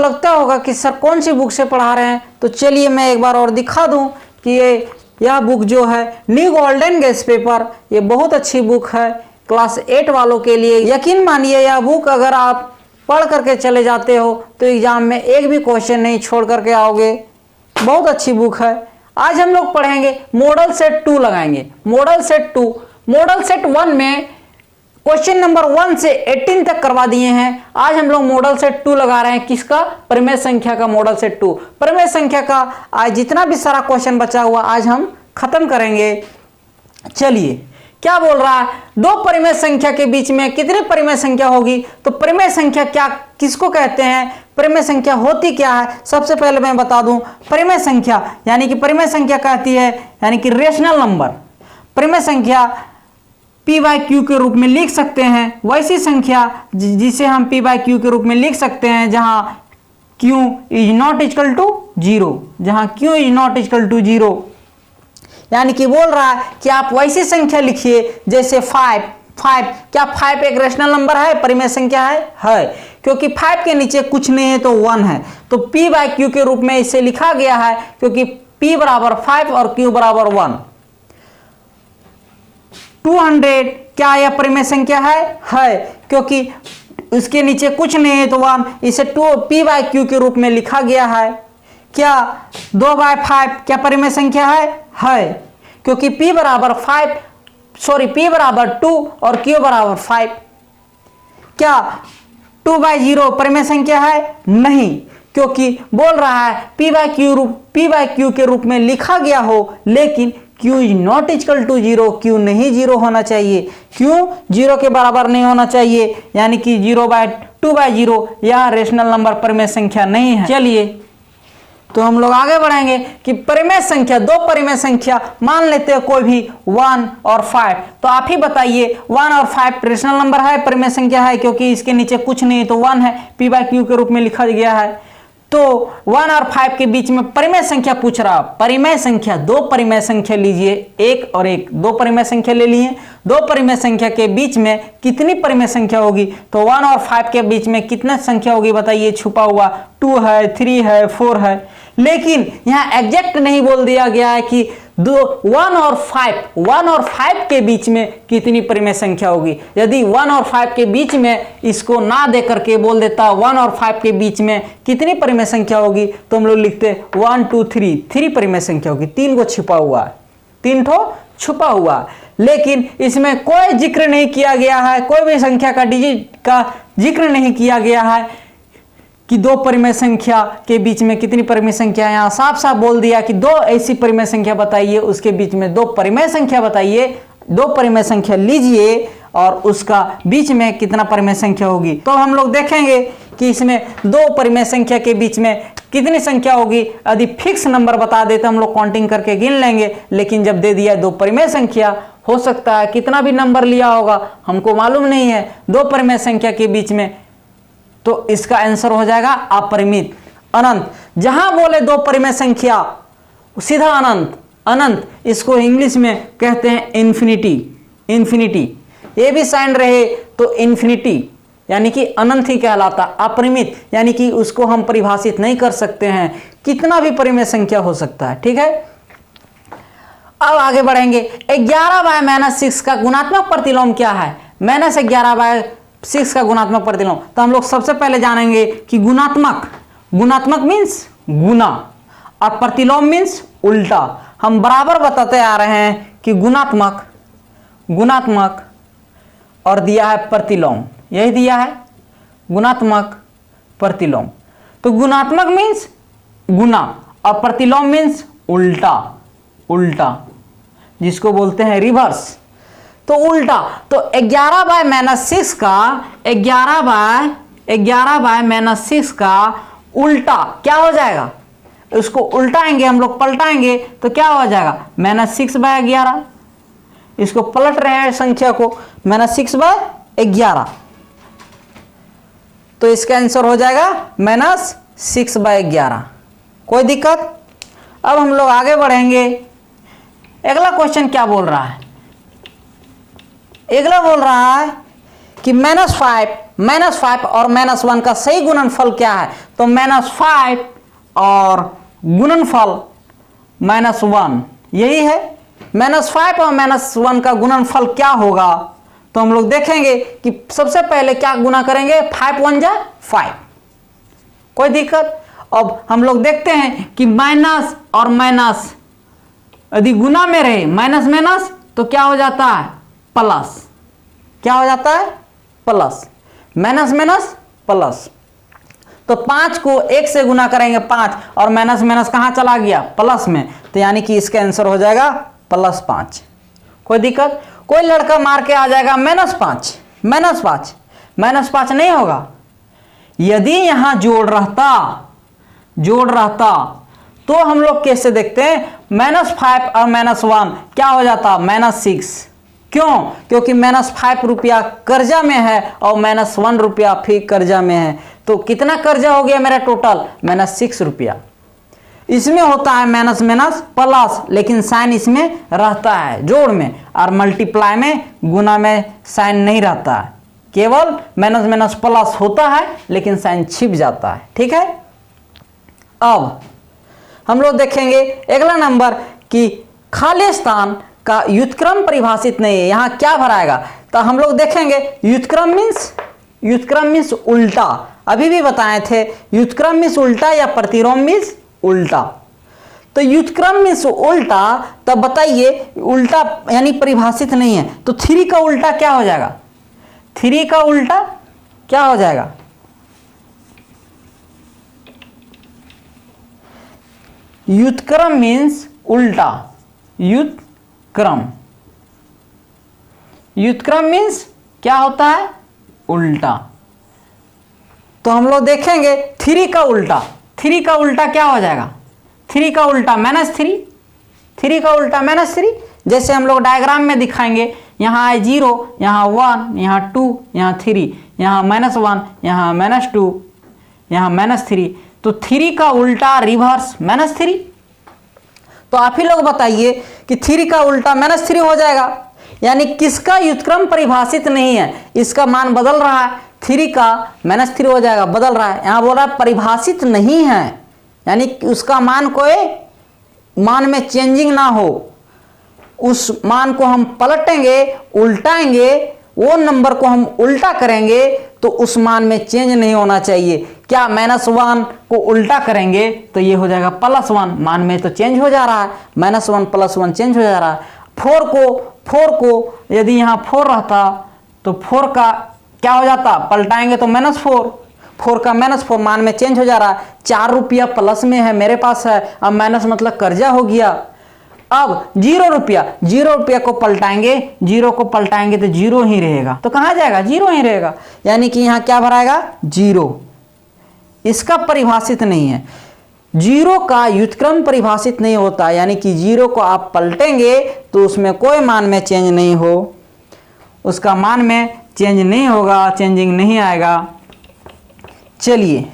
लगता होगा कि सर कौन सी बुक से पढ़ा रहे हैं, तो चलिए मैं एक बार और दिखा दूं कि यह बुक जो है न्यू गोल्डन गेस पेपर, ये बहुत अच्छी बुक है क्लास 8 वालों के लिए। यकीन मानिए यह बुक अगर आप पढ़ करके चले जाते हो तो एग्जाम में एक भी क्वेश्चन नहीं छोड़ करके आओगे, बहुत अच्छी बुक है। आज हम लोग पढ़ेंगे मॉडल सेट 2 लगाएंगे। मॉडल सेट 2, मॉडल सेट 1 में क्वेश्चन नंबर 1 से 18 तक करवा दिए हैं। आज हम लोग मॉडल सेट 2 लगा रहे हैं, किसका? परिमेय संख्या का मॉडल सेट 2। परिमेय संख्या का आज जितना भी सारा क्वेश्चन बचा हुआ आज हम खत्म करेंगे। चलिए क्या बोल रहा है, दो परिमेय संख्या के बीच में कितनी परिमेय संख्या होगी? तो परिमेय संख्या क्या किसको कहते हैं, परिमेय संख्या होती क्या है? सबसे पहले मैं बता दूं, परिमेय संख्या यानी कि परिमेय संख्या कहती है यानी कि रेशनल नंबर। परिमेय संख्या p बाई क्यू के रूप में लिख सकते हैं, वैसी संख्या जिसे हम p बाई क्यू के रूप में लिख सकते हैं जहां q is not equal to 0, जहां q is not equal to 0। यानी कि बोल रहा है कि आप वैसी संख्या लिखिए जैसे 5। क्या 5 एक रेशनल नंबर है, परिमेय संख्या है? क्योंकि 5 के नीचे कुछ नहीं है तो 1 है, तो p बाई क्यू के रूप में इसे लिखा गया है क्योंकि p बराबर 5 और q बराबर 1। 200 क्या यह परिमेय संख्या है? क्योंकि उसके नीचे कुछ नहीं है तो 1, इसे p बाई क्यू के रूप में लिखा गया है। क्या 2 बाई 5 क्या परिमेय संख्या है? क्योंकि p बराबर 2 और q बराबर 5। क्या 2 बाई 0 परिमेय संख्या है? नहीं, क्योंकि बोल रहा है p बाई क्यू के रूप में लिखा गया हो लेकिन q is not equal to 0, q नहीं 0 होना चाहिए, q 0 के बराबर नहीं होना चाहिए, यानी कि 2 बाई 0 यह रेशनल नंबर परिमेय संख्या नहीं है। चलिए तो हम लोग आगे बढ़ेंगे कि परिमेय संख्या, दो परिमेय संख्या मान लेते हैं कोई भी 1 और 5, तो आप ही बताइए 1 और 5 रेशनल नंबर है, परिमेय संख्या है? क्योंकि इसके नीचे कुछ नहीं तो 1 है, p बाई क्यू के रूप में लिखा गया है। तो 1 और 5 के बीच में परिमेय संख्या पूछ रहा, परिमेय संख्या, दो परिमेय संख्या लीजिए, एक और एक, दो परिमेय संख्या ले लिए। दो परिमेय संख्या के बीच में कितनी परिमेय संख्या होगी? तो 1 और 5 के बीच में कितना संख्या होगी बताइए? छुपा हुआ 2 है, 3 है, 4 है, लेकिन यहाँ एग्जैक्ट नहीं बोल दिया गया है कि 1 और 5 के बीच में कितनी परिमेय संख्या होगी। यदि 1 और 5 के बीच में इसको ना दे करके बोल देता 1 और 5 के बीच में कितनी परिमेय संख्या होगी, तो हम लोग लिखते 1 2 3, 3 परिमेय संख्या होगी। 3 को छिपा हुआ है, 3 ठो छुपा हुआ है, लेकिन इसमें कोई जिक्र नहीं किया गया है, कोई भी संख्या का डिजिट का जिक्र नहीं किया गया है कि दो परिमेय संख्या के बीच में कितनी परिमेय संख्या। यहाँ साफ साफ बोल दिया कि दो ऐसी परिमेय संख्या बताइए, उसके बीच में दो परिमेय संख्या बताइए, दो परिमेय संख्या लीजिए और उसका बीच में कितना परिमेय संख्या होगी। तो हम लोग देखेंगे कि इसमें दो परिमेय संख्या के बीच में कितनी संख्या होगी। यदि फिक्स नंबर बता दे तो हम लोग काउंटिंग करके गिन लेंगे, लेकिन जब दे दिया दो परिमेय संख्या, हो सकता है कितना भी नंबर लिया होगा, हमको मालूम नहीं है, दो परिमेय संख्या के बीच में, तो इसका आंसर हो जाएगा अपरिमित, अनंत। जहां बोले दो परिमेय संख्या सीधा अनंत, इसको इंग्लिश में कहते हैं इन्फिनिटी। ये भी साइन रहे तो इन्फिनिटी यानी कि अनंत ही कहलाता। अपरिमित यानी कि उसको हम परिभाषित नहीं कर सकते हैं, कितना भी परिमेय संख्या हो सकता है। ठीक है, अब आगे बढ़ेंगे। 11 बाय -6 का गुणात्मक प्रतिलोम क्या है? -11 बाय 6 का गुणात्मक प्रतिलोम। तो हम लोग सबसे पहले जानेंगे कि गुणात्मक मीन्स गुना और प्रतिलोम मीन्स उल्टा। हम बराबर बताते आ रहे हैं कि गुणात्मक और दिया है प्रतिलोम, यही दिया है गुणात्मक प्रतिलोम। तो गुणात्मक मीन्स गुना और प्रतिलोम मीन्स उल्टा, जिसको बोलते हैं रिवर्स। तो उल्टा, तो 11 बाय -6 का उल्टा क्या हो जाएगा? उसको उल्टाएंगे हम लोग, पलटाएंगे तो क्या हो जाएगा? -6 बाय 11। इसको पलट रहे हैं संख्या को, -6 बाय 11, तो इसका आंसर हो जाएगा -6 बाय 11। कोई दिक्कत? अब हम लोग आगे बढ़ेंगे। अगला क्वेश्चन क्या बोल रहा है? अगला बोल रहा है कि -5 और -1 का सही गुणनफल क्या है, तो -5 और गुणनफल -1 यही है। -5 और -1 का गुणनफल क्या होगा, तो हम लोग देखेंगे कि सबसे पहले क्या गुना करेंगे, 5 1 जा 5, कोई दिक्कत। अब हम लोग देखते हैं कि माइनस और माइनस यदि गुना में रहे, माइनस माइनस तो क्या हो जाता है, प्लस। क्या हो जाता है, प्लस। Minus minus plus. तो 5 को 1 से गुना करेंगे 5, और माइनस माइनस कहाँ चला गया, प्लस में, तो यानी कि इसका आंसर हो जाएगा +5। कोई दिक्कत। कोई लड़का मार के आ जाएगा -5, -5 नहीं होगा। यदि यहां जोड़ रहता तो हम लोग कैसे देखते हैं, -5 और -1 क्या हो जाता, -6। क्यों, क्योंकि -5 रुपया कर्जा में है और -1 रुपया फिर कर्जा में है, तो कितना कर्जा हो गया मेरा टोटल, -6 रुपया। इसमें होता है माइनस माइनस प्लस, लेकिन साइन इसमें रहता है जोड़ में, और मल्टीप्लाई में गुना में साइन नहीं रहता है, केवल माइनस माइनस प्लस होता है लेकिन साइन छिप जाता है। ठीक है। अब हम लोग देखेंगे अगला नंबर कि खाली स्थान का व्युत्क्रम परिभाषित नहीं है, यहां क्या भराएगा, तो हम लोग देखेंगे व्युत्क्रम मीन्स उल्टा। अभी भी बताए थे व्युत्क्रम मीन्स उल्टा या प्रतिलोम मीन्स उल्टा। तो व्युत्क्रम मीन्स उल्टा, तब बताइए उल्टा यानी परिभाषित नहीं है, तो 3 का उल्टा क्या हो जाएगा, 3 का उल्टा क्या हो जाएगा, व्युत्क्रम मीन्स उल्टा, व्युत्क्रम मीन्स क्या होता है, उल्टा। तो हम लोग देखेंगे 3 का उल्टा क्या हो जाएगा, 3 का उल्टा -3, 3 का उल्टा -3। जैसे हम लोग डायग्राम में दिखाएंगे, यहाँ है 0, यहाँ 1, यहाँ 2, यहाँ 3, यहाँ -1, यहाँ -2, यहाँ -3, तो 3 का उल्टा रिवर्स -3। तो आप ही लोग बताइए कि 3 का उल्टा -3 हो जाएगा, यानी किसका व्युत्क्रम परिभाषित नहीं है, इसका मान बदल रहा है, 3 का -3 हो जाएगा, बदल रहा है। यहाँ बोल रहा है परिभाषित नहीं है, यानी उसका मान कोई मान में चेंजिंग ना हो, उस मान को हम पलटेंगे, उल्टाएंगे, वो नंबर को हम उल्टा करेंगे तो उस मान में चेंज नहीं होना चाहिए। क्या -1 को उल्टा करेंगे तो ये हो जाएगा +1, मान में तो चेंज हो जा रहा है, -1 + 1 चेंज हो जा रहा है। 4 को यदि यहाँ 4 रहता तो 4 का क्या हो जाता, पलटाएंगे तो -4, 4 का -4 मान में चेंज हो जा रहा है। 4 रुपया प्लस में है मेरे पास है, अब माइनस मतलब कर्जा हो गया। अब 0 रुपया को पलटाएंगे, 0 को पलटाएंगे तो 0 ही रहेगा, तो कहाँ जाएगा, 0 ही रहेगा, यानी कि यहाँ क्या भराएगा, 0। इसका परिभाषित नहीं है, 0 का व्युत्क्रम परिभाषित नहीं होता, यानी कि 0 को आप पलटेंगे तो उसमें कोई मान में चेंज नहीं हो, उसका मान में चेंज नहीं होगा, चेंजिंग नहीं आएगा। चलिए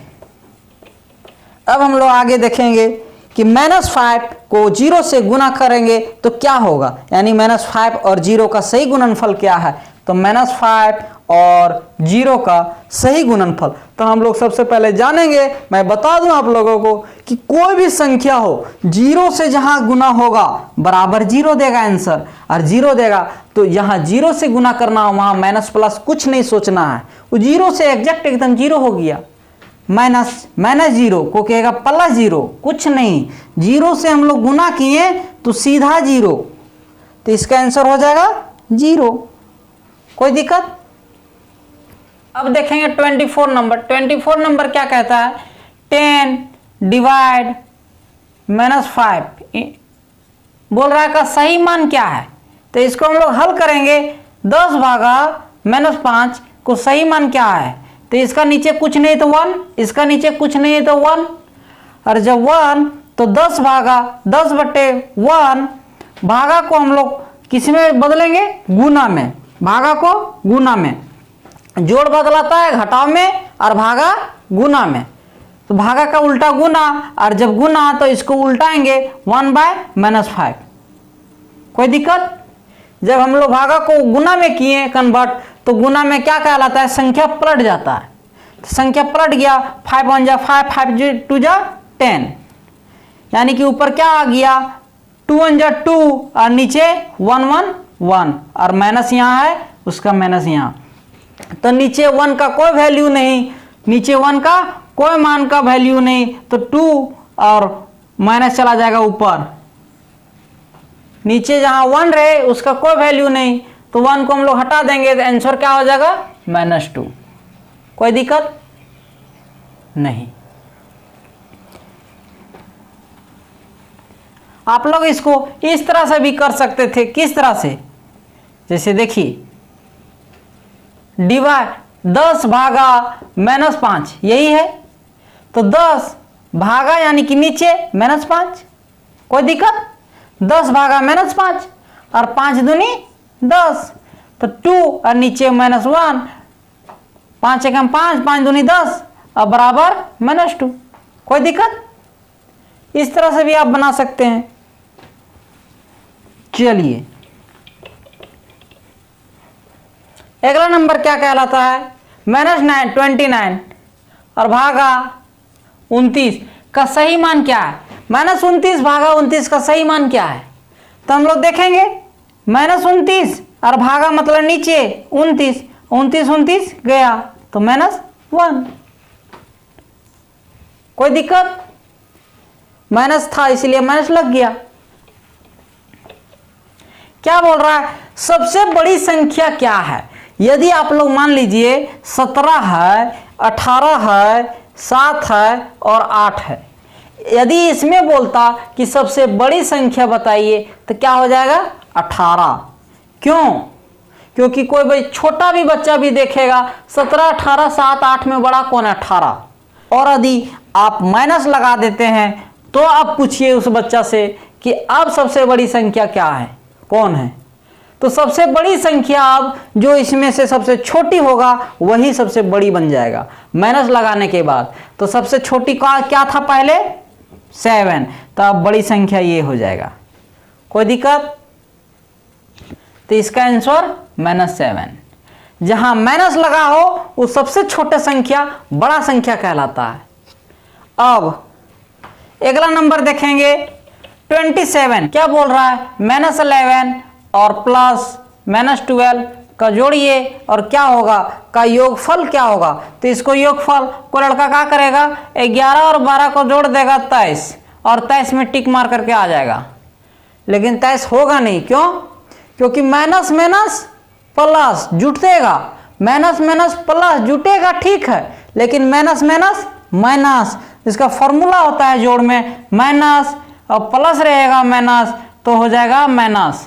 अब हम लोग आगे देखेंगे कि -5 को 0 से गुना करेंगे तो क्या होगा, यानी -5 और 0 का सही गुणनफल क्या है, तो -5 और 0 का सही गुणनफल। तो हम लोग सबसे पहले जानेंगे, मैं बता दूं आप लोगों को कि कोई भी संख्या हो 0 से जहां गुना होगा बराबर 0 देगा आंसर, और 0 देगा तो यहाँ 0 से गुना करना, वहां माइनस प्लस कुछ नहीं सोचना है, वो 0 से एग्जैक्ट एकदम 0 हो गया। -0 को कहेगा +0, कुछ नहीं, 0 से हम लोग गुना किए तो सीधा 0, तो इसका आंसर हो जाएगा 0। कोई दिक्कत। अब देखेंगे 24 नंबर क्या कहता है, 10 डिवाइड -5 बोल रहा है का सही मान क्या है, तो इसको हम लोग हल करेंगे। 10 भागा -5 को सही मान क्या है, तो इसका नीचे कुछ नहीं तो 1, इसका नीचे कुछ नहीं तो 1, और जब 1 तो 10 भागा 10/1, भागा को हम लोग किस में बदलेंगे, गुना में, भागा को गुना में, जोड़ बदलाता है घटाव में और भागा गुना में, तो भागा का उल्टा गुना, और जब गुना तो इसको उल्टाएंगे 1/-5। कोई दिक्कत। जब हम लोग भागा को गुना में किए कन्वर्ट तो गुना में क्या कहलाता है, संख्या पलट जाता है। तो संख्या पलट गया, 5 1 जा 5, 5 2 जा 10, यानी कि ऊपर क्या आ गया 2 1 जा 2 और नीचे 1 1 1 और माइनस यहाँ है, उसका माइनस यहाँ। तो नीचे 1 का कोई वैल्यू नहीं, नीचे 1 का कोई मान का वैल्यू नहीं, तो 2 और माइनस चला जाएगा ऊपर। नीचे जहां 1 रहे उसका कोई वैल्यू नहीं, तो 1 को हम लोग हटा देंगे, तो आंसर क्या हो जाएगा -2। कोई दिक्कत नहीं। आप लोग इसको इस तरह से भी कर सकते थे। किस तरह से, जैसे देखिए डिवाइड 10 भागा -5 यही है, तो 10 भागा यानी कि नीचे -5, कोई दिक्कत, 10 भागा -5 और 5 दूनी 10, तो 2 और नीचे -1, 5 एकम 5, 5 दूनी 10 और बराबर -2। कोई दिक्कत, इस तरह से भी आप बना सकते हैं। चलिए अगला नंबर क्या कहलाता है, -29 और भागा 29 का सही मान क्या है। -29 भागा 29 का सही मान क्या है, तो हम लोग देखेंगे -29 और भागा मतलब नीचे 29, 29 गया तो -1। कोई दिक्कत, माइनस था इसलिए माइनस लग गया। क्या बोल रहा है, सबसे बड़ी संख्या क्या है। यदि आप लोग मान लीजिए 17 है, 18 है, 7 है और 8 है, यदि इसमें बोलता कि सबसे बड़ी संख्या बताइए तो क्या हो जाएगा 18। क्यों, क्योंकि कोई छोटा भी बच्चा भी देखेगा 17 18 7 8 में बड़ा कौन है 18। और यदि आप माइनस लगा देते हैं तो आप पूछिए उस बच्चा से कि अब सबसे बड़ी संख्या क्या है, कौन है। तो सबसे बड़ी संख्या अब जो इसमें से सबसे छोटी होगा वही सबसे बड़ी बन जाएगा माइनस लगाने के बाद। तो सबसे छोटी का क्या था पहले 7, तो अब बड़ी संख्या ये हो जाएगा। कोई दिक्कत, तो इसका आंसर -7। जहां माइनस लगा हो वो सबसे छोटा संख्या बड़ा संख्या कहलाता है। अब अगला नंबर देखेंगे 27। क्या बोल रहा है, -11 और प्लस -12 का जोड़िए और क्या होगा, का योगफल क्या होगा। तो इसको योगफल को लड़का क्या करेगा, 11 और 12 को जोड़ देगा 23 और 23 में टिक मार करके आ जाएगा। लेकिन 23 होगा नहीं, क्यों, क्योंकि माइनस माइनस प्लस जुटेगा, माइनस माइनस प्लस जुटेगा ठीक है, लेकिन माइनस माइनस माइनस, इसका फॉर्मूला होता है जोड़ में माइनस और प्लस रहेगा माइनस, तो हो जाएगा माइनस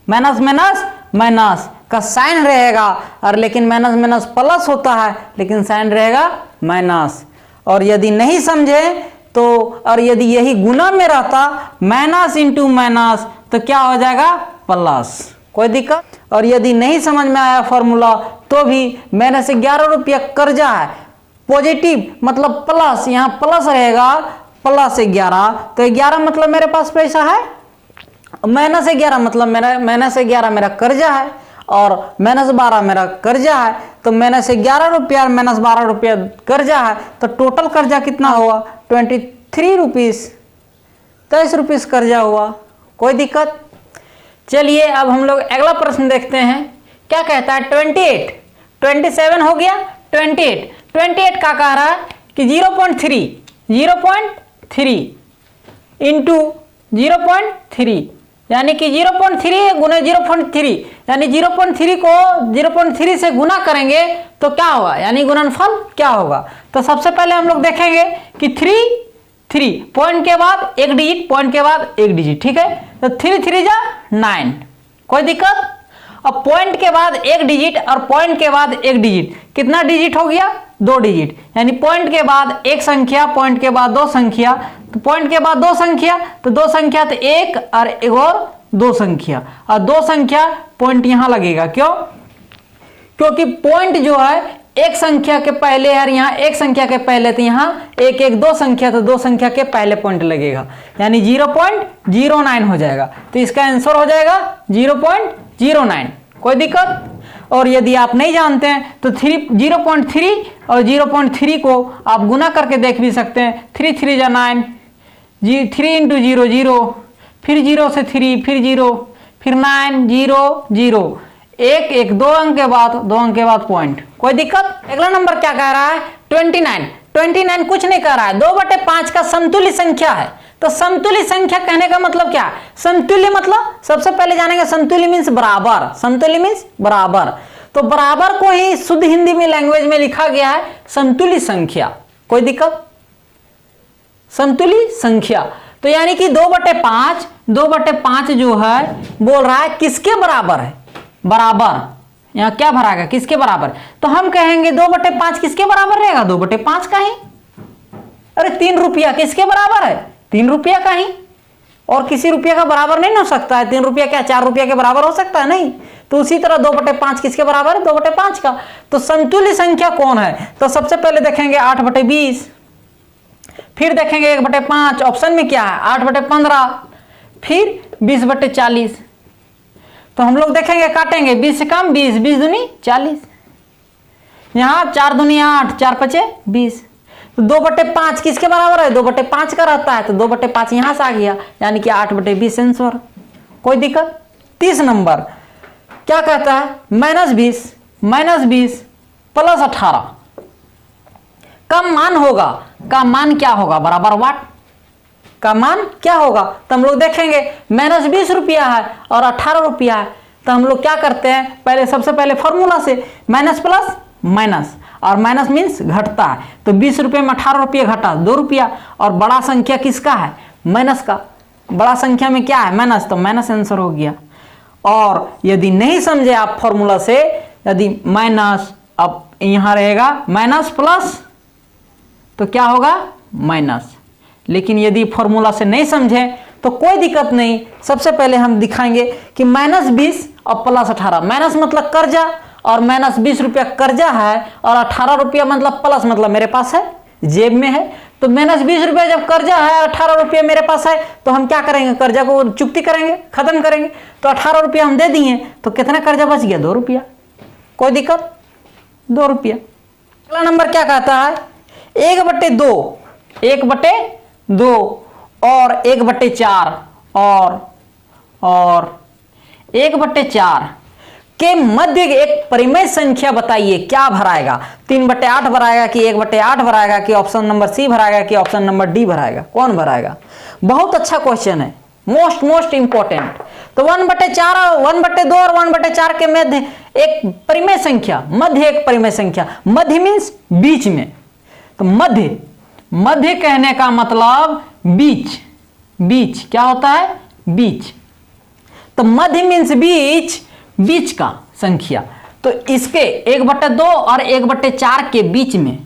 माइनस माइनस माइनस का साइन रहेगा, और लेकिन माइनस माइनस प्लस होता है लेकिन साइन रहेगा माइनस। और यदि नहीं समझे तो, और यदि यही गुना में रहता माइनस इंटू माइनस तो क्या हो जाएगा प्लस। कोई दिक्कत। और यदि नहीं समझ में आया फॉर्मूला तो भी मैंने से 11 रुपया कर्जा है, पॉजिटिव मतलब प्लस, यहाँ प्लस रहेगा प्लस 11, तो 11 मतलब मेरे पास पैसा है, -11 मतलब -11 मेरा कर्जा है, और -12 मेरा कर्जा है। तो -11 रुपया और -12 रुपया कर्जा है, तो टोटल कर्जा कितना हुआ 23 रुपीस, 23 रुपीस कर्जा हुआ। कोई दिक्कत। चलिए अब हम लोग अगला प्रश्न देखते हैं। क्या कहता है 28, 27 हो गया, 28 का कह रहा है कि 0.3 इंटू 0.3 यानी कि 0.3 गुना 0.3 यानी 0.3 को 0.3 से गुना करेंगे तो क्या होगा, यानी गुणनफल क्या होगा। तो सबसे पहले हम लोग देखेंगे कि 3 पॉइंट के बाद एक डिजिट, पॉइंट के बाद एक डिजिट, ठीक है। तो 3 3 जा 9, कोई दिक्कत। अब पॉइंट के बाद एक डिजिट और पॉइंट के बाद एक डिजिट, कितना डिजिट हो गया 2 डिजिट, यानी पॉइंट के बाद एक संख्या, पॉइंट के बाद 2 संख्या, तो पॉइंट के बाद 2 संख्या, तो 2 संख्या तो एक और एक और 2 संख्या, और 2 संख्या पॉइंट यहां लगेगा। क्यों, क्योंकि पॉइंट जो है एक संख्या के पहले है, यहाँ एक संख्या के पहले, तो यहाँ एक 2 संख्या, तो 2 संख्या के पहले पॉइंट लगेगा, यानी 0.09 हो जाएगा। तो इसका आंसर हो जाएगा 0.09। कोई दिक्कत। और यदि आप नहीं जानते हैं तो 0.3 और 0.3 को आप गुना करके देख भी सकते हैं। 3 3 जा 9, 3 इंटू 0 0, फिर 0 से 3, फिर 0, फिर 9 0 0, एक एक 2 अंक के बाद, 2 अंक के बाद पॉइंट। कोई दिक्कत? अगला नंबर क्या कह रहा है? 29। 29 कुछ नहीं कह रहा है, 2/5 का समतुल्य संख्या है। तो समतुल्य संख्या कहने का मतलब क्या है? समतुल्य मतलब सबसे पहले जानेंगे समतुल्य मीन्स बराबर। समतुल्य मीन्स बराबर। तो बराबर को ही शुद्ध हिंदी में लैंग्वेज में लिखा गया है समतुल्य संख्या। कोई दिक्कत? समतुल्य संख्या तो यानी कि 2/5 जो है बोल रहा है किसके बराबर है? बराबर। यहां क्या भराएगा? किसके बराबर? तो हम कहेंगे 2/5 किसके बराबर रहेगा? 2/5 का ही। अरे 3 रुपया किसके बराबर है? 3 रुपया का ही। और किसी रुपया का बराबर नहीं हो सकता है। 3 रुपया क्या 4 रुपया के बराबर हो सकता है? नहीं। तो उसी तरह 2/5 किसके बराबर है? 2/5 का। तो समतुल्य संख्या कौन है? तो सबसे पहले देखेंगे 8/20, फिर देखेंगे 1/5, ऑप्शन में क्या है? 8/15, फिर 20/40। तो हम लोग देखेंगे काटेंगे 20 से कम 20, 20 दूनी 40, यहां 4 दूनी 8, 4 पचे 20। तो 2/5 किसके बराबर है? 2/5 का रहता है। तो 2/5 यहां से आ गया, यानी कि 8/20 आंसर। कोई दिक्कत? 30 नंबर क्या कहता है? -20 प्लस 18 का मान होगा। का मान क्या होगा? बराबर वाट। का मान क्या होगा? तो हम लोग देखेंगे -20 रुपया है और 18 रुपया है। तो हम लोग क्या करते हैं? पहले सबसे पहले फॉर्मूला से माइनस प्लस माइनस, और माइनस मीन्स घटता है। तो 20 रुपये में 18 रुपये घटा 2 रुपया। और बड़ा संख्या किसका है? माइनस का। बड़ा संख्या में क्या है? माइनस। तो माइनस आंसर हो गया। और यदि नहीं समझे आप फॉर्मूला से, यदि माइनस, अब यहां रहेगा माइनस प्लस, तो क्या होगा? माइनस। लेकिन यदि फॉर्मूला से नहीं समझे तो कोई दिक्कत नहीं। सबसे पहले हम दिखाएंगे कि -20 और प्लस 18। माइनस मतलब कर्जा, और -20 रुपया कर्जा है, और 18 रुपया मतलब प्लस, मतलब मेरे पास है, जेब में है। तो -20 रुपया जब कर्जा है और 18 रुपया मेरे पास है, तो हम क्या करेंगे? कर्जा को चुकती करेंगे, खत्म करेंगे। तो 18 रुपया हम दे दिए, तो कितना कर्जा बच गया? 2 रुपया। कोई दिक्कत? 2 रुपया। अगला नंबर क्या कहता है? 1/2, 1/2 और 1/4 और 1/4 के मध्य एक परिमेय संख्या बताइए। क्या भराएगा? 3/8 भराएगा कि 1/8 भराएगा कि ऑप्शन नंबर सी भराएगा कि ऑप्शन नंबर डी भराएगा? कौन भराएगा? बहुत अच्छा क्वेश्चन है, मोस्ट इंपॉर्टेंट। तो 1/4 और 1/2 और 1/4 के मध्य एक परिमेय संख्या। मध्य एक परिमेय संख्या। मध्य मीन्स बीच में। तो मध्य कहने का मतलब बीच। बीच क्या होता है? बीच। तो मध्य मीन्स बीच का संख्या। तो इसके 1/2 और 1/4 के बीच में,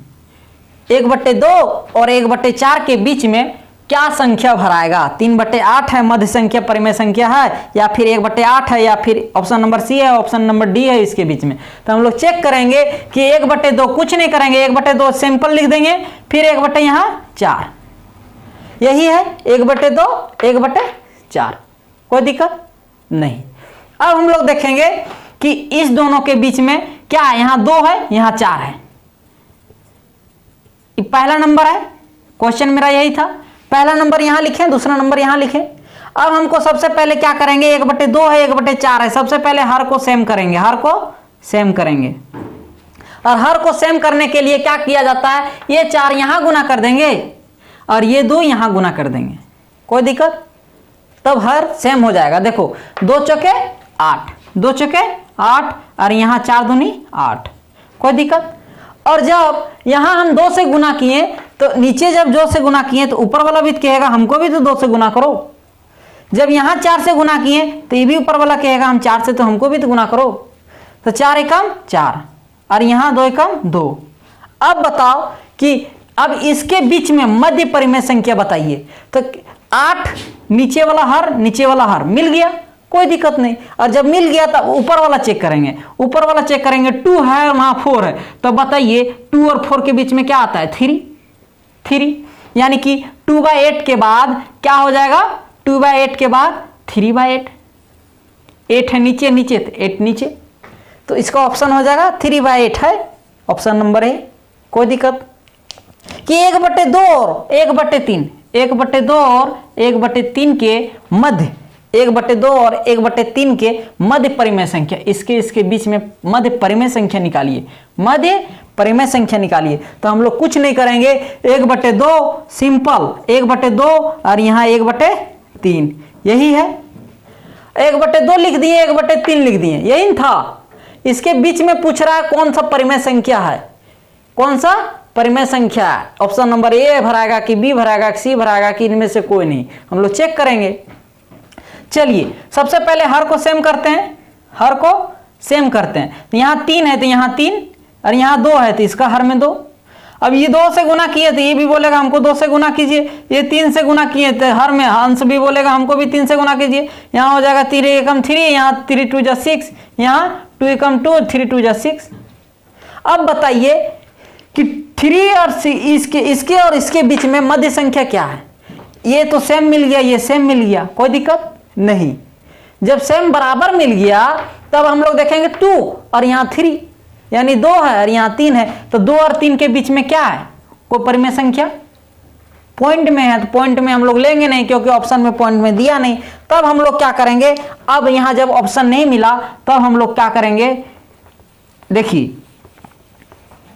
1/2 और 1/4 के बीच में क्या संख्या भराएगा? 3/8 है, मध्य संख्या परिमेय संख्या है, या फिर 1/8 है, या फिर ऑप्शन नंबर सी है, ऑप्शन नंबर डी है इसके बीच में। तो हम लोग चेक करेंगे कि 1/2 कुछ नहीं करेंगे, 1/2 सिंपल लिख देंगे, फिर 1/4 यही है। 1/2 1/4 कोई दिक्कत नहीं। अब हम लोग देखेंगे कि इस दोनों के बीच में क्या है? यहां 2 है, यहां 4 है। पहला नंबर है, क्वेश्चन मेरा यही था। पहला नंबर यहां लिखें, दूसरा नंबर यहां लिखें। अब हमको सबसे पहले क्या करेंगे? 1/2 है, 1/4 है। सबसे पहले हर को सेम करेंगे, हर को सेम करेंगे। और हर को सेम करने के लिए क्या किया जाता है? ये 4 यहां गुना कर देंगे और ये 2 यहां गुना कर देंगे। कोई दिक्कत? तब हर सेम हो जाएगा। देखो 2 चौके 8, 2 चौके 8, और यहां 4 दूनी 8। कोई दिक्कत? और जब यहां हम 2 से गुना किए, तो नीचे जब 2 से गुना किए तो ऊपर वाला भी कहेगा हमको भी तो 2 से गुना करो। जब यहां 4 से गुना किए तो ये भी ऊपर वाला कहेगा हम 4 से, तो हमको भी तो गुना करो। तो 4 एकम 4 और यहां 2 एकम 2। अब बताओ कि अब इसके बीच में मध्य परिमेय संख्या बताइए। तो 8 नीचे वाला हर मिल गया, कोई दिक्कत नहीं। और जब मिल गया तो ऊपर वाला चेक करेंगे, ऊपर वाला चेक करेंगे 2 है और वहां 4 है। तो बताइए 2 और 4 के बीच में क्या आता है? 3। यानी कि 2/8 के बाद क्या हो जाएगा? 2/8 के बाद 3/8। 8 है नीचे तो 8 नीचे। तो इसका ऑप्शन हो जाएगा 3/8 है ऑप्शन नंबर ए। कोई दिक्कत कि 1/2 और 1/3, 1/2 और 1/3 के मध्य, 1/2 और 1/3 के मध्य परिमेय संख्या, इसके बीच में मध्य परिमेय संख्या निकालिए, मध्य परिमेय संख्या निकालिए। तो हम लोग कुछ नहीं करेंगे, 1/2 सिंपल, 1/2 और यहाँ 1/3, यही है। 1/2 लिख दिए, 1/3 लिख दिए, यही था। इसके बीच में पूछ रहा है कौन सा परिमेय संख्या है, कौन सा परिमेय संख्या है। ऑप्शन नंबर ए भराएगा कि बी भराएगा कि सी भराएगा कि इनमें से कोई नहीं, हम लोग चेक करेंगे। चलिए सबसे पहले हर को सेम करते हैं, हर को सेम करते हैं। तो यहाँ 3 है तो यहाँ 3 और यहाँ 2 है तो इसका हर में 2। अब ये 2 से गुना किए तो ये भी बोलेगा हमको 2 से गुना कीजिए, ये 3 से गुना किए तो हर में अंश भी बोलेगा हमको भी 3 से गुना कीजिए। यहाँ हो जाएगा 3 एकम 3, यहाँ 3 2 जा 6, यहाँ 2 एकम 2, 3 2 जा 6। अब बताइए कि 3 और इसके और इसके बीच में मध्य संख्या क्या है। ये तो सेम मिल गया, ये सेम मिल गया, कोई दिक्कत नहीं। जब सेम बराबर मिल गया तब हम लोग देखेंगे 2 और यहाँ 3, यानी 2 है और यहाँ 3 है, तो 2 और 3 के बीच में क्या है, कोई परिमेय संख्या पॉइंट में है। तो पॉइंट में हम लोग लेंगे नहीं क्योंकि ऑप्शन में पॉइंट में दिया नहीं। तब हम लोग क्या करेंगे, अब यहाँ जब ऑप्शन नहीं मिला तब हम लोग क्या करेंगे, देखिए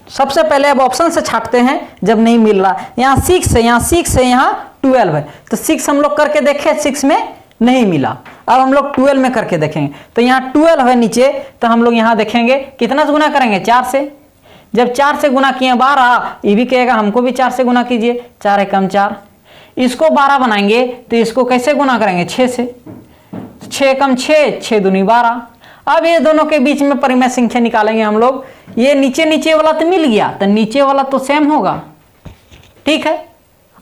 सबसे पहले अब ऑप्शन से छाटते हैं। जब नहीं मिल रहा, यहाँ 6 है, यहाँ 6 है, यहाँ 12 है, तो 6 हम लोग करके देखें, 6 में नहीं मिला। अब हम लोग 12 में करके देखेंगे, तो यहाँ 12 है नीचे, तो हम लोग यहाँ देखेंगे कितना से गुना करेंगे, 4 से। जब 4 से गुना किए 12, ये भी कहेगा हमको भी 4 से गुना कीजिए, 4 एकम 4। इसको 12 बनाएंगे तो इसको कैसे गुना करेंगे, 6 से, 6 एकम 6, 6 दूनी 12। अब ये दोनों के बीच में परिमेय संख्या निकालेंगे हम लोग। ये नीचे नीचे वाला तो मिल गया, तो नीचे वाला तो सेम होगा, ठीक है।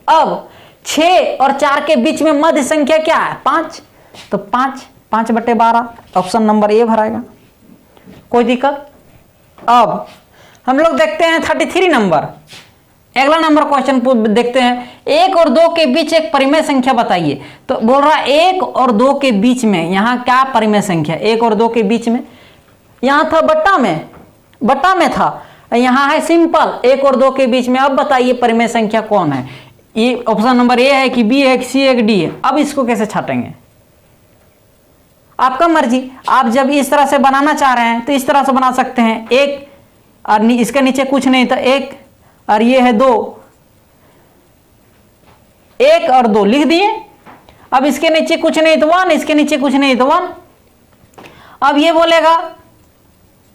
अब 6 और 4 के बीच में मध्य संख्या क्या है, 5, तो 5/12 ऑप्शन नंबर ए भराएगा, कोई दिक्कत। अब हम लोग देखते हैं 33 नंबर, अगला नंबर क्वेश्चन देखते हैं। 1 और 2 के बीच एक परिमेय संख्या बताइए। तो बोल रहा है 1 और 2 के बीच में यहाँ क्या परिमेय संख्या, 1 और 2 के बीच में, यहाँ था बट्टा में था, यहाँ है सिंपल 1 और 2 के बीच में। अब बताइए परिमेय संख्या कौन है, ये ऑप्शन नंबर ए है कि बी है कि सी है कि डी है। अब इसको कैसे छाटेंगे, आपका मर्जी। आप जब इस तरह से बनाना चाह रहे हैं तो इस तरह से बना सकते हैं, 1 और इसके नीचे कुछ नहीं था 1 और ये है 2, 1 और 2 लिख दिए। अब इसके नीचे कुछ नहीं तो 1, इसके नीचे कुछ नहीं तो 1। अब ये बोलेगा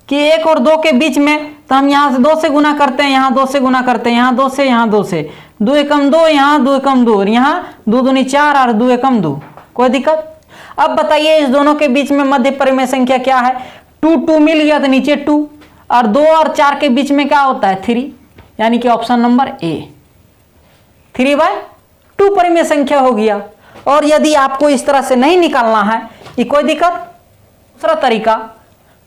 कि 1 और 2 के बीच में, तो हम यहाँ से 2 से गुना करते हैं, यहाँ 2 से गुना करते हैं, यहाँ 2 से, यहाँ 2 से, 2 एकम 2, यहाँ 2 एकम 2, और यहाँ 2 दूनी 4 और 2 एकम 2, कोई दिक्कत। अब बताइए इस दोनों के बीच में मध्य परिमेय संख्या क्या है। 2 मिल गया तो नीचे 2, और 2 और 4 के बीच में क्या होता है 3, यानी कि ऑप्शन नंबर ए 3/2 परिमेय संख्या हो गया। और यदि आपको इस तरह से नहीं निकालना है, ये कोई दिक्कत।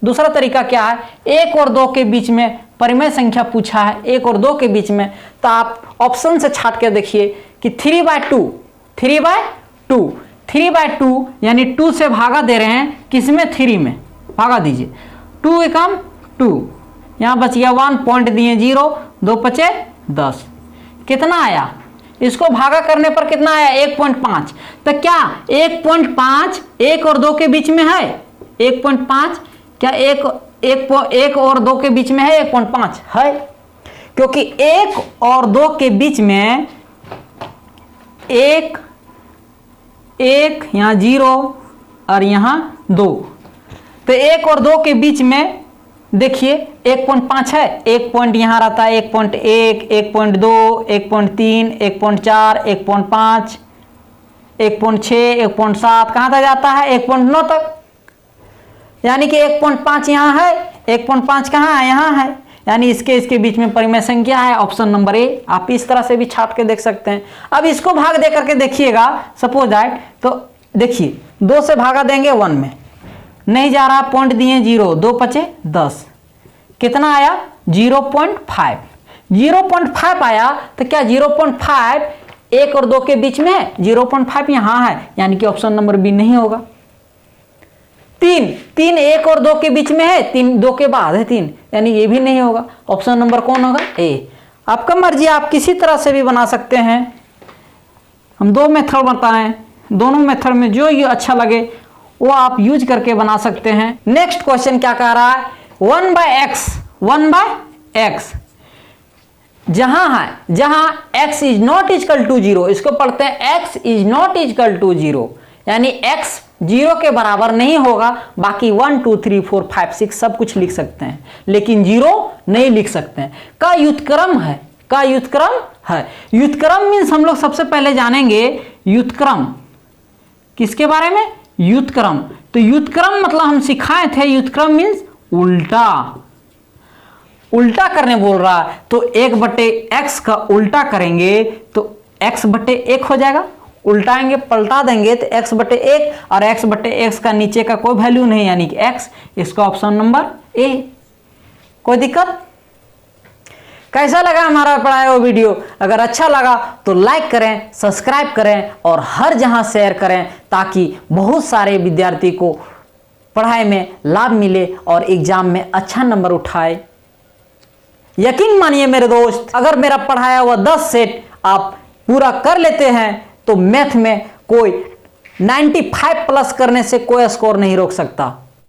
दूसरा तरीका क्या है, 1 और 2 के बीच में परिमेय संख्या पूछा है, 1 और 2 के बीच में, तो आप ऑप्शन से छाट के देखिए कि 3/2 यानी 2 से भागा दे रहे हैं, किसमें 3 में भागा दीजिए, 2 एकम 2, यहाँ बच गया 1, पॉइंट दिए 0, 2 पचे 10, कितना आया, इसको भागा करने पर कितना आया 1.5। तो क्या 1.5 1 और 2 के बीच में है, 1.5 क्या 1 और 2 के बीच में है, 1.5 है, क्योंकि 1 और 2 के बीच में 1 यहाँ 0 और यहाँ 2, तो 1 और 2 के बीच में देखिए 1.5 है, 1 पॉइंट यहाँ रहता है 1.1, 1.2, 1.3, 1.4, 1.5, 1.6, 1.7, कहाँ तक जाता है 1.9 तक, यानी कि 1.5 यहाँ है, 1.5 कहाँ है, यहाँ है, यानी इसके बीच में परिमेय संख्या है, ऑप्शन नंबर ए। आप इस तरह से भी छाट के देख सकते हैं। अब इसको भाग दे करके देखिएगा, सपोज दैट, तो देखिए 2 से भागा देंगे 1 में, नहीं जा रहा, पॉइंट दिए 0, 2 पचे 10, कितना आया 0.5, 0.5 आया। तो क्या 0.5 1 और 2 के बीच में है, 0.5 यहाँ है, यानी कि ऑप्शन नंबर बी नहीं होगा। तीन, तीन एक और दो के बीच में है, तीन दो के बाद है तीन, यानी ये भी नहीं होगा। ऑप्शन नंबर कौन होगा? ए। आपका मर्जी, आप किसी तरह से भी बना सकते हैं। हम दो मेथड बताएं, दोनों मेथड में जो ये अच्छा लगे वो आप यूज करके बना सकते हैं। नेक्स्ट क्वेश्चन क्या कह रहा है? 1/x, 1/x जहां है, जहां x is not equal to 0, इसको पढ़ते हैं x is not equal to 0, यानी x 0 के बराबर नहीं होगा। बाकी 1 2 3 4 5 6 सब कुछ लिख सकते हैं, लेकिन 0 नहीं लिख सकते हैं। का व्युत्क्रम है, का व्युत्क्रम है। व्युत्क्रम मीन्स हम लोग सबसे पहले जानेंगे व्युत्क्रम किसके बारे में? व्युत्क्रम। तो व्युत्क्रम मतलब हम सिखाए थे, व्युत्क्रम मीन्स उल्टा, उल्टा करने बोल रहा है। तो 1/x का उल्टा करेंगे तो x/1 हो जाएगा। उल्टाएंगे, पलटा देंगे तो x/1, और x/x का नीचे का कोई वैल्यू नहीं, यानी कि x। इसका ऑप्शन नंबर ए। कोई दिक्कत? कैसा लगा हमारा पढ़ाया हुआ वीडियो? अगर अच्छा लगा तो लाइक करें, सब्सक्राइब करें और हर जहां शेयर करें, ताकि बहुत सारे विद्यार्थी को पढ़ाई में लाभ मिले और एग्जाम में अच्छा नंबर उठाए। यकीन मानिए मेरे दोस्त, अगर मेरा पढ़ाया हुआ 10 सेट आप पूरा कर लेते हैं तो मैथ में कोई 95 प्लस करने से कोई स्कोर नहीं रोक सकता।